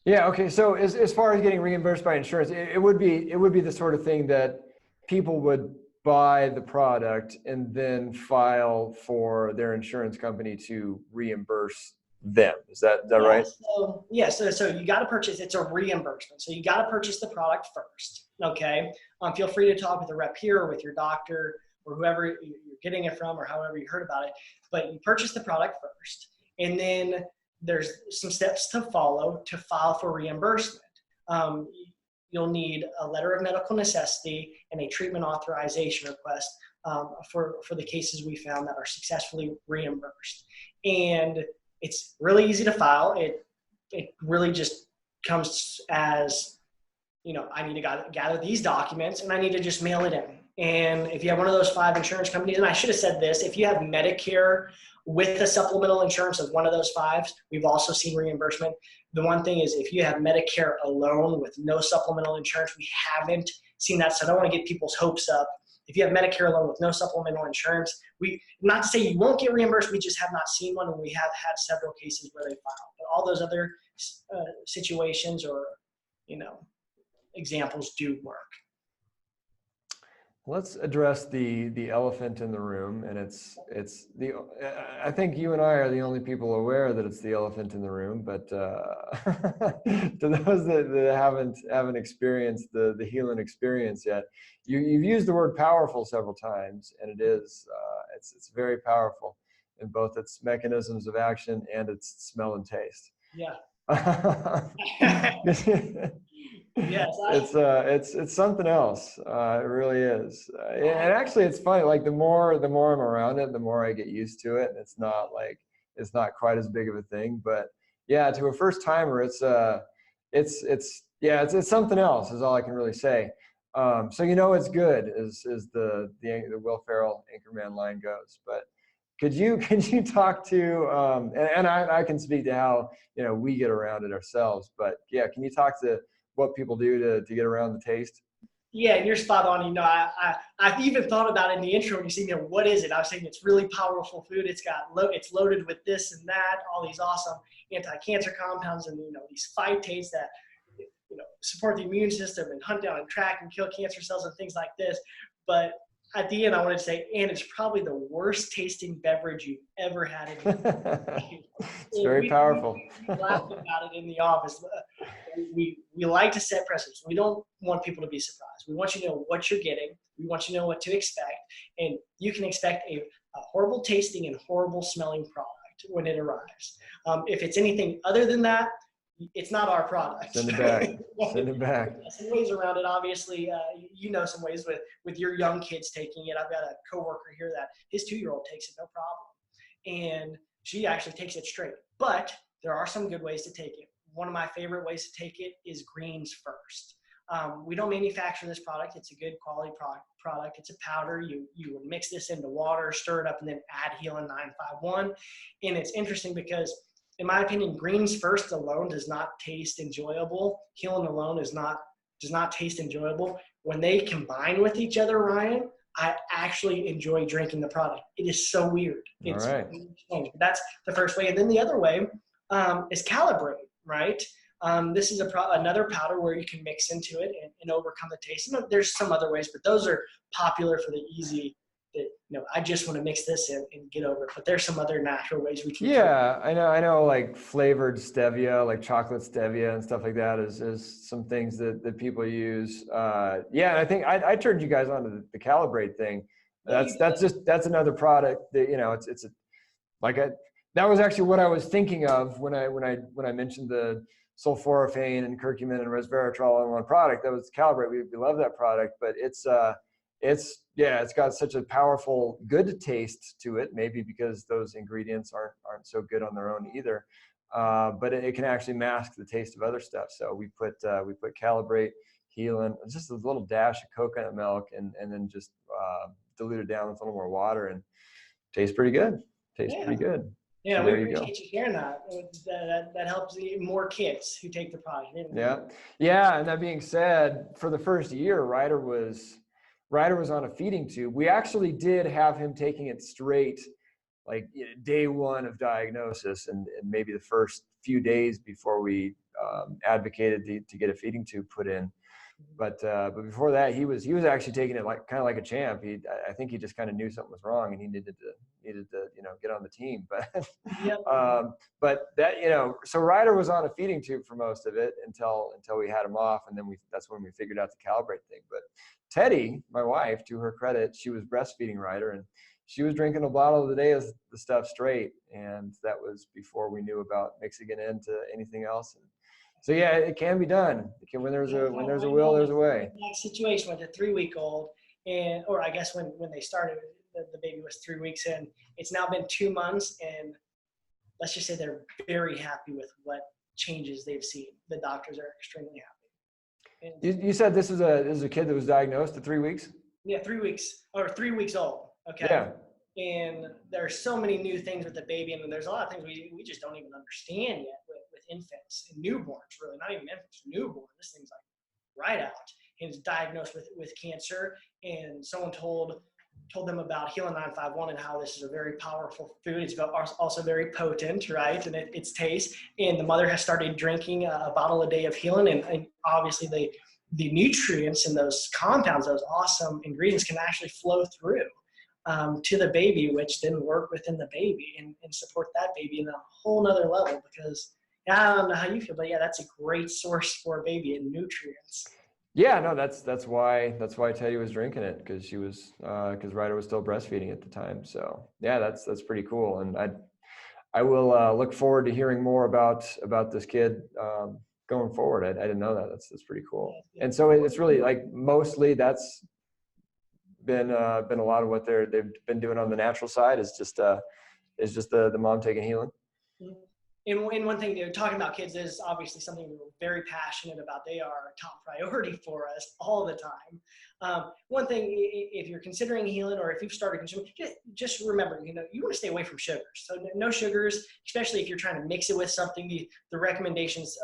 Yeah. Okay. So as far as getting reimbursed by insurance, it would be the sort of thing that people would buy the product and then file for their insurance company to reimburse them. Is that right? So you got to purchase. It's a reimbursement. So you got to purchase the product first. Okay. Feel free to talk with a rep here or with your doctor or whoever you're getting it from or however you heard about it. But you purchase the product first, and then there's some steps to follow to file for reimbursement. You'll need a letter of medical necessity and a treatment authorization request for the cases we found that are successfully reimbursed. And it's really easy to file. It really just comes as, I need to gather these documents and I need to just mail it in. And if you have one of those 5 insurance companies, and I should have said this, if you have Medicare with a supplemental insurance of one of those 5, we've also seen reimbursement. The one thing is if you have Medicare alone with no supplemental insurance, we haven't seen that. So I don't want to get people's hopes up. If you have Medicare alone with no supplemental insurance, not to say you won't get reimbursed, we just have not seen one, and we have had several cases where they filed. But all those other situations or, examples do work. Let's address the elephant in the room, and I think you and I are the only people aware that it's the elephant in the room. But to those that haven't experienced the Haelan experience yet, you've used the word powerful several times, and it's very powerful in both its mechanisms of action and its smell and taste. Yeah. Yes, it's something else. It really is. And actually, it's funny. Like the more I'm around it, the more I get used to it. And it's not quite as big of a thing. But yeah, to a first timer, it's something else. Is all I can really say. So it's good as the Will Ferrell Anchorman line goes. But could you talk to and I can speak to how we get around it ourselves. But yeah, can you talk to what people do to get around the taste? Yeah, you're spot on. I've even thought about it in the intro when you see, what is it? I was saying it's really powerful food. It's loaded with this and that, all these awesome anti-cancer compounds and, these phytates that, support the immune system and hunt down and track and kill cancer cells and things like this. But at the end, I wanted to say, and it's probably the worst tasting beverage you've ever had in your life. It's very powerful. We laughed about it in the office. We like to set precedents. We don't want people to be surprised. We want you to know what you're getting. We want you to know what to expect. And you can expect a horrible tasting and horrible smelling product when it arrives. If it's anything other than that, it's not our product. Send it back. Send it back. Some ways around it, obviously. Some ways with your young kids taking it. I've got a coworker here that his 2-year-old takes it no problem, and she actually takes it straight. But there are some good ways to take it. One of my favorite ways to take it is greens first. We don't manufacture this product. It's a good quality product. It's a powder. You would mix this into water, stir it up, and then add Haelan 951. And it's interesting because, in my opinion, greens first alone does not taste enjoyable. Haelan alone does not taste enjoyable. When they combine with each other, Ryan, I actually enjoy drinking the product. It is so weird. It's all right. Strange. That's the first way. And then the other way is calibrate, right? This is another powder where you can mix into it and overcome the taste. And there's some other ways, but those are popular for the easy. I just want to mix this in and get over it. But there's some other natural ways we can. Yeah, I know like flavored stevia, like chocolate stevia and stuff like that is some things that people use. And I think I turned you guys on to the Calibrate thing. That's another product that that was actually what I was thinking of when I mentioned the sulforaphane and curcumin and resveratrol all in one product. That was Calibrate. We love that product, but it's got such a powerful, good taste to it. Maybe because those ingredients aren't so good on their own either. But it can actually mask the taste of other stuff. So we put Calibrate, Haelan, just a little dash of coconut milk, and then just dilute it down with a little more water, and tastes pretty good. Pretty good. Yeah, so we there you go. appreciate you sharing that. That helps more kids who take the product. Yeah. And that being said, for the first year, Ryder was on a feeding tube. We actually did have him taking it straight, like day one of diagnosis, and maybe the first few days before we advocated to get a feeding tube put in. But before that, he was actually taking it kind of like a champ. I think he just kind of knew something was wrong, and he needed to get on the team. But Yep. But that so Ryder was on a feeding tube for most of it until we had him off, and then that's when we figured out the Calibrate thing. But Teddy, my wife, to her credit, she was breastfeeding Ryder, and she was drinking a bottle a day of the stuff straight, and that was before we knew about mixing it into anything else. And so yeah, it can be done. When there's a will, there's a way. That situation with a 3-week-old, or I guess when they started, the baby was 3 weeks in. It's now been 2 months, and let's just say they're very happy with what changes they've seen. The doctors are extremely happy. And you said this is a kid that was diagnosed at 3 weeks? Yeah, 3 weeks or 3 weeks old. Okay. Yeah. And there are so many new things with the baby, and there's a lot of things we just don't even understand yet with infants and newborns, really, not even infants, newborn. This thing's like right out. He's diagnosed with cancer, and someone told them about Haelan 951 and how this is a very powerful food. It's also very potent, right? And its taste. And the mother has started drinking a bottle a day of Haelan, and obviously the nutrients and those compounds, those awesome ingredients, can actually flow through to the baby, which then work within the baby and support that baby in a whole nother level. Because I don't know how you feel, but yeah, that's a great source for a baby in nutrients. Yeah, no, that's why Teddy was drinking it, because Ryder was still breastfeeding at the time. So yeah, that's pretty cool, and I will look forward to hearing more about this kid going forward. I didn't know that. That's pretty cool. Yeah. And so it's really like mostly that's been a lot of what they've been doing on the natural side is just the mom taking Haelan. Mm-hmm. And one thing, talking about kids is obviously something we're very passionate about. They are a top priority for us all the time. One thing, if you're considering Haelan, or if you've started consuming, just remember, you want to stay away from sugars. So no sugars, especially if you're trying to mix it with something. The recommendations,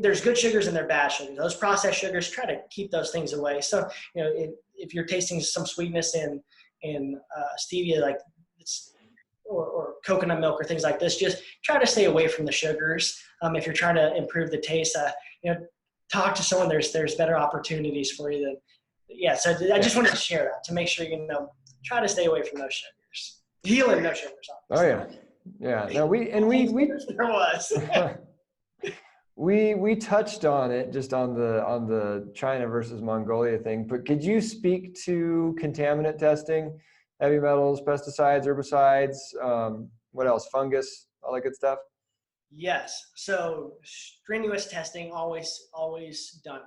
there's good sugars and there are bad sugars. Those processed sugars, try to keep those things away. So if you're tasting some sweetness in stevia, like it's or coconut milk or things like this, just try to stay away from the sugars. If you're trying to improve the taste, talk to someone. There's better opportunities for you than, yeah. So I just wanted to share that to make sure, try to stay away from those sugars. Haelan, no sugars. Obviously. Oh yeah. Yeah. No, we there was. We touched on it just on the China versus Mongolia thing, but could you speak to contaminant testing, heavy metals, pesticides, herbicides, what else, fungus, all that good stuff? Yes. So strenuous testing, always done.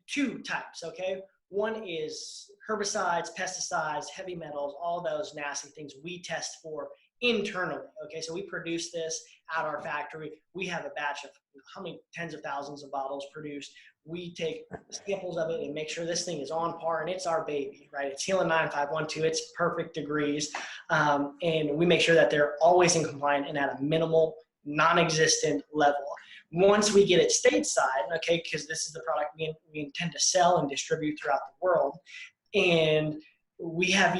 2 types, okay? One is herbicides, pesticides, heavy metals, all those nasty things we test for internally, okay? So we produce this at our factory. We have a batch of how many tens of thousands of bottles produced. We take samples of it and make sure this thing is on par, and it's our baby, right? It's Haelan 951 to its perfect degrees. And we make sure that they're always in compliance and at a minimal, non-existent level. Once we get it stateside, okay, because this is the product we intend to sell and distribute throughout the world, and we have,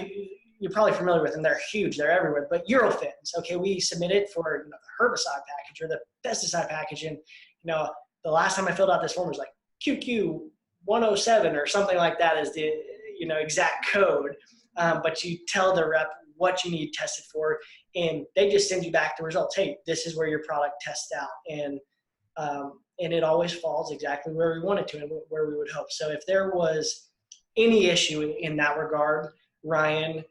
you're probably familiar with them, they're huge, they're everywhere, but Eurofins, okay, we submit it for the herbicide package or the pesticide package, and the last time I filled out this form was like QQ 107 or something like that is the exact code, but you tell the rep what you need tested for, and they just send you back the results. Hey, this is where your product tests out, and it always falls exactly where we want it to and where we would hope. So if there was any issue in that regard, Ryan,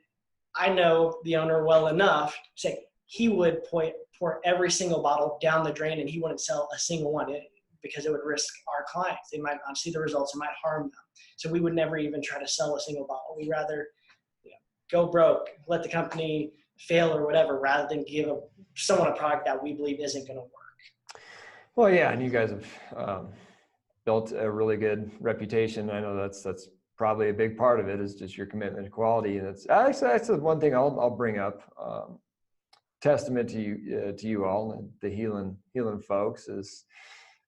I know the owner well enough to say he would point pour every single bottle down the drain, and he wouldn't sell a single one because it would risk our clients. They might not see the results. It might harm them. So we would never even try to sell a single bottle. We'd rather go broke, let the company fail or whatever, rather than give someone a product that we believe isn't going to work. Well, yeah, and you guys have built a really good reputation. I know that's probably a big part of it, is just your commitment to quality. And that's the one thing I'll bring up. Testament to you all, the Haelan folks, is,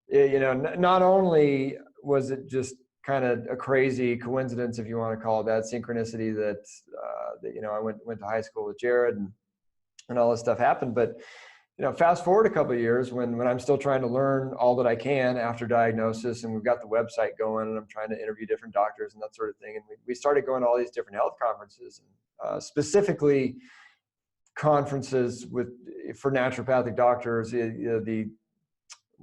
not only was it just kind of a crazy coincidence, if you want to call it that, synchronicity that I went to high school with Jared and all this stuff happened, but fast forward a couple of years when I'm still trying to learn all that I can after diagnosis, and we've got the website going, and I'm trying to interview different doctors and that sort of thing. And we started going to all these different health conferences, specifically conferences for naturopathic doctors, the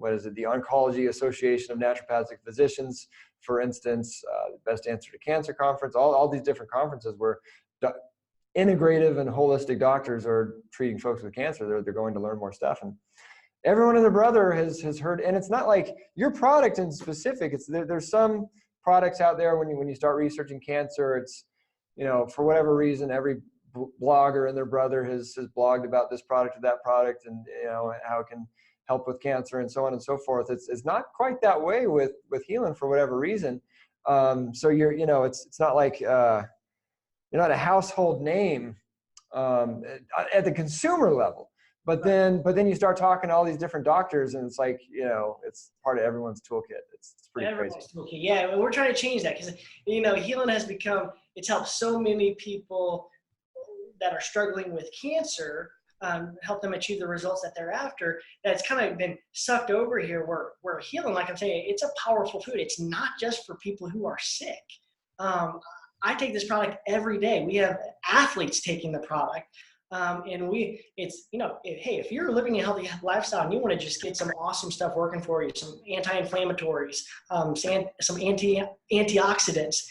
Oncology Association of Naturopathic Physicians, for instance, the Best Answer to Cancer conference, all these different conferences where integrative and holistic doctors are treating folks with cancer. They're going to learn more stuff, and everyone and their brother has heard. And it's not like your product in specific. There's some products out there when you start researching cancer, it's for whatever reason, every blogger and their brother has blogged about this product or that product, and how it can help with cancer and so on and so forth. It's not quite that way with Haelan for whatever reason. So it's not like you're not a household name at the consumer level, but then you start talking to all these different doctors, and it's like it's part of everyone's toolkit. It's pretty crazy. Toolkit. Yeah, we're trying to change that, because Haelan has become, it's helped so many people that are struggling with cancer, help them achieve the results that they're after, that's kind of been sucked over here where Haelan, like I'm saying, it's a powerful food. It's not just for people who are sick. I take this product every day. We have athletes taking the product. Hey, if you're living a healthy lifestyle and you want to just get some awesome stuff working for you, some anti-inflammatories, some antioxidants,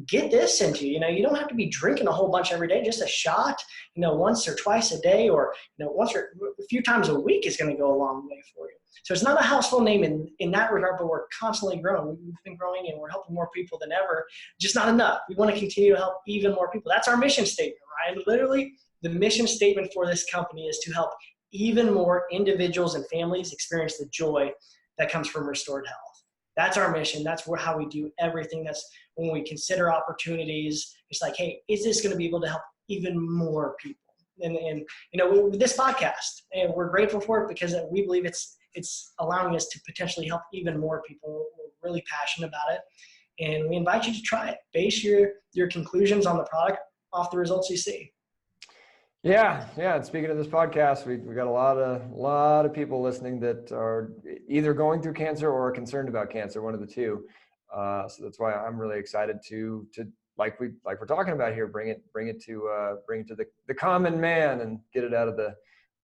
get this into you. You don't have to be drinking a whole bunch every day. Just a shot, once or twice a day, or once or a few times a week is going to go a long way for you. So it's not a household name in that regard, but we're constantly growing. We've been growing, and we're helping more people than ever. Just not enough. We want to continue to help even more people. That's our mission statement, right? Literally, the mission statement for this company is to help even more individuals and families experience the joy that comes from restored health. That's our mission. That's how we do everything. That's when we consider opportunities. It's like, hey, is this going to be able to help even more people? And with this podcast, and we're grateful for it because we believe it's allowing us to potentially help even more people. We're really passionate about it, and we invite you to try it. Base your conclusions on the product off the results you see. Yeah. And speaking of this podcast, we got a lot of people listening that are either going through cancer or are concerned about cancer, one of the two. So that's why I'm really excited to like we're talking about here, bring it to the common man and get it out of the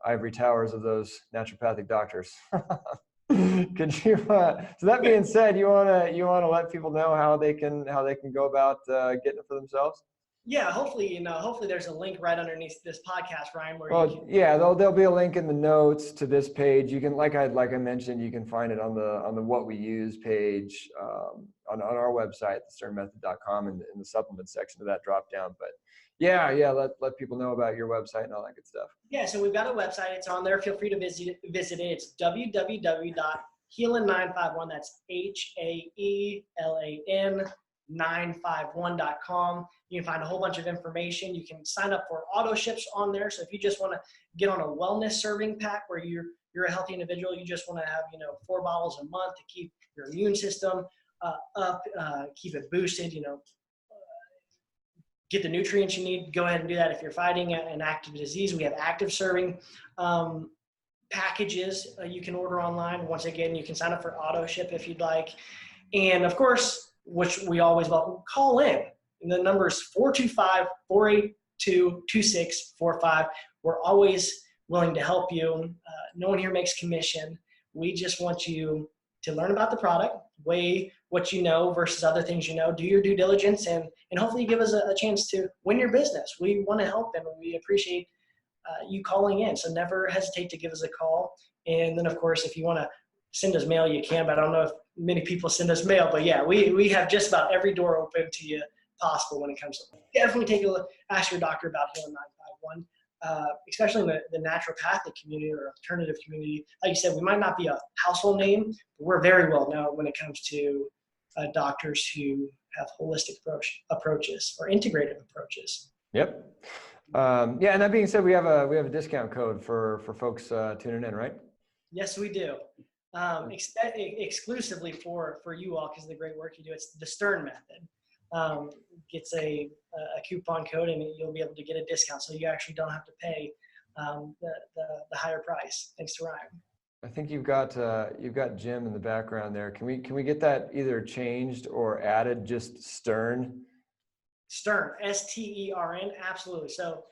ivory towers of those naturopathic doctors. Could you? So that being said, you wanna let people know how they can go about getting it for themselves? Yeah, hopefully there's a link right underneath this podcast, Ryan. There'll be a link in the notes to this page. You can, like I mentioned, you can find it on the What We Use page on our website, thesternmethod.com, in the supplement section of that drop down. But let people know about your website and all that good stuff. Yeah, so we've got a website. It's on there. Feel free to visit it. It's www.haelan951. That's HAELAN 951.com. You can find a whole bunch of information. You can sign up for auto ships on there. So if you just want to get on a wellness serving pack where you're a healthy individual, you just want to have 4 bottles a month to keep your immune system up, keep it boosted, get the nutrients you need, go ahead and do that. If you're fighting an active disease, we have active serving packages you can order online. Once again, you can sign up for auto ship if you'd like. And of course, which we always welcome, call in. And the number is 425-482-2645. We're always willing to help you. No one here makes commission. We just want you to learn about the product, weigh what you know versus other things you know, do your due diligence, and hopefully give us a chance to win your business. We want to help, and we appreciate you calling in. So never hesitate to give us a call. And then, of course, if you want to send us mail, you can, but I don't know if many people send us mail. But yeah, we have just about every door open to you possible when it comes to it. Definitely take a look, ask your doctor about Haelan 951. Especially in the naturopathic community or alternative community. Like you said, we might not be a household name, but we're very well known when it comes to doctors who have holistic approaches or integrative approaches. Yep. Yeah, and that being said, we have a discount code for folks tuning in, right? Yes, we do. Exclusively for you all, because of the great work you do. It's the Stern method. Gets a coupon code, and you'll be able to get a discount. So you actually don't have to pay the higher price. Thanks to Ryan. I think you've got Jim in the background there. Can we get that either changed or added? Just Stern. Stern, Stern, absolutely. So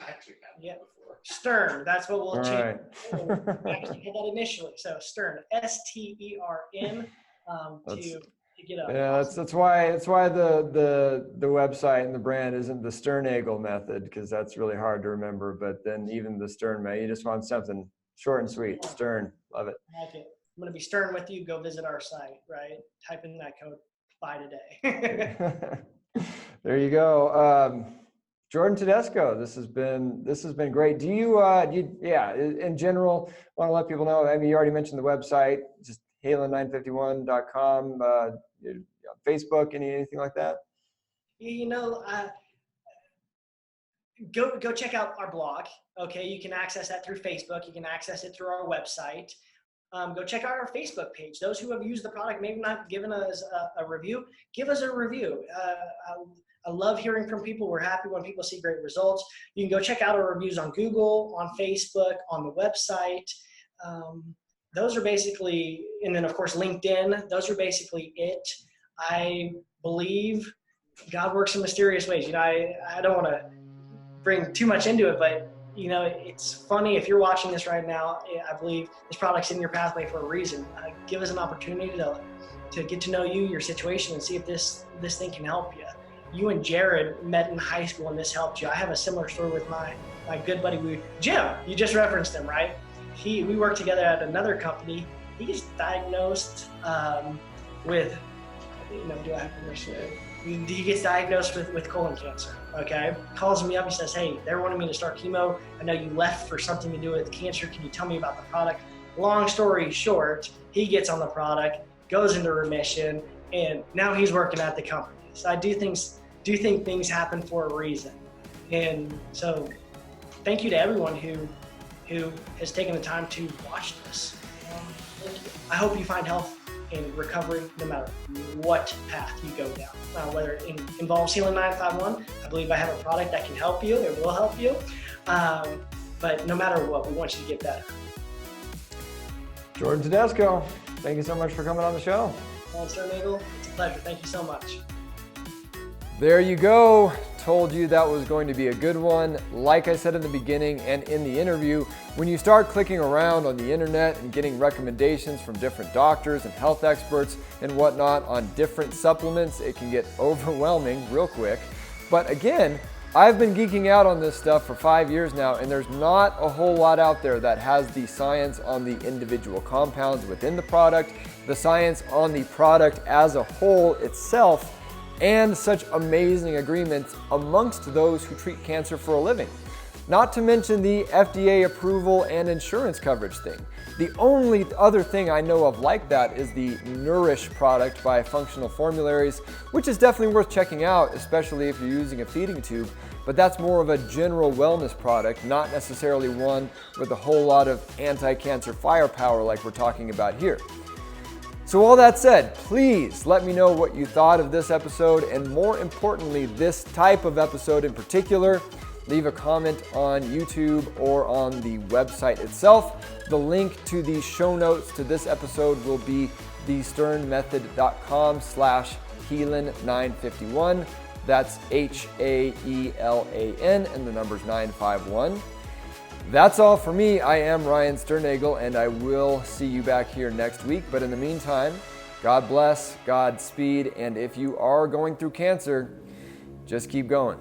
yeah, Stern. That's what we'll change. Right. We actually had that initially. So Stern, Stern, to get up. Yeah, that's why the website and the brand isn't the Sternagel method, because that's really hard to remember. But then even the Stern method, you just want something short and sweet. Stern, love it. I like it. I'm gonna be stern with you. Go visit our site, right? Type in that code, buy today. There you go. Jordan Todesco, this has been great. Do you in general want to let people know? I mean, you already mentioned the website, just Haelan951.com, Facebook, anything like that? Go check out our blog. Okay, you can access that through Facebook. You can access it through our website. Go check out our Facebook page. Those who have used the product, maybe not given us a review, give us a review. I love hearing from people. We're happy when people see great results. You can go check out our reviews on Google, on Facebook, on the website. Those are basically, and then of course LinkedIn, those are basically it. I believe God works in mysterious ways. I don't want to bring too much into it, but it's funny, if you're watching this right now, I believe this product's in your pathway for a reason. Give us an opportunity to get to know you, your situation, and see if this thing can help you. You and Jared met in high school and this helped you. I have a similar story with my good buddy, Jim. You just referenced him, right? We worked together at another company. He gets diagnosed with, do I have permission? He gets diagnosed with colon cancer, okay? Calls me up, he says, hey, they're wanting me to start chemo. I know you left for something to do with cancer. Can you tell me about the product? Long story short, he gets on the product, goes into remission, and now he's working at the company. So I do think things happen for a reason. And so thank you to everyone who has taken the time to watch this. I hope you find health and recovery no matter what path you go down. Whether it involves Haelan 951, I believe I have a product that can help you, that will help you. But no matter what, we want you to get better. Jordan Todesco, thank you so much for coming on the show. Sternagel, it's a pleasure. Thank you so much. There you go. Told you that was going to be a good one. Like I said in the beginning and in the interview, when you start clicking around on the internet and getting recommendations from different doctors and health experts and whatnot on different supplements, it can get overwhelming real quick. But again, I've been geeking out on this stuff for 5 years now, and there's not a whole lot out there that has the science on the individual compounds within the product, the science on the product as a whole itself, and such amazing agreements amongst those who treat cancer for a living. Not to mention the FDA approval and insurance coverage thing. The only other thing I know of like that is the Nourish product by Functional Formularies, which is definitely worth checking out, especially if you're using a feeding tube. But that's more of a general wellness product, not necessarily one with a whole lot of anti-cancer firepower like we're talking about here. So all that said, please let me know what you thought of this episode, and more importantly, this type of episode in particular. Leave a comment on YouTube or on the website itself. The link to the show notes to this episode will be thesternmethod.com/Haelan951. That's HAELAN and the number's 951. That's all for me. I am Ryan Sternagel, and I will see you back here next week. But in the meantime, God bless, Godspeed, and if you are going through cancer, just keep going.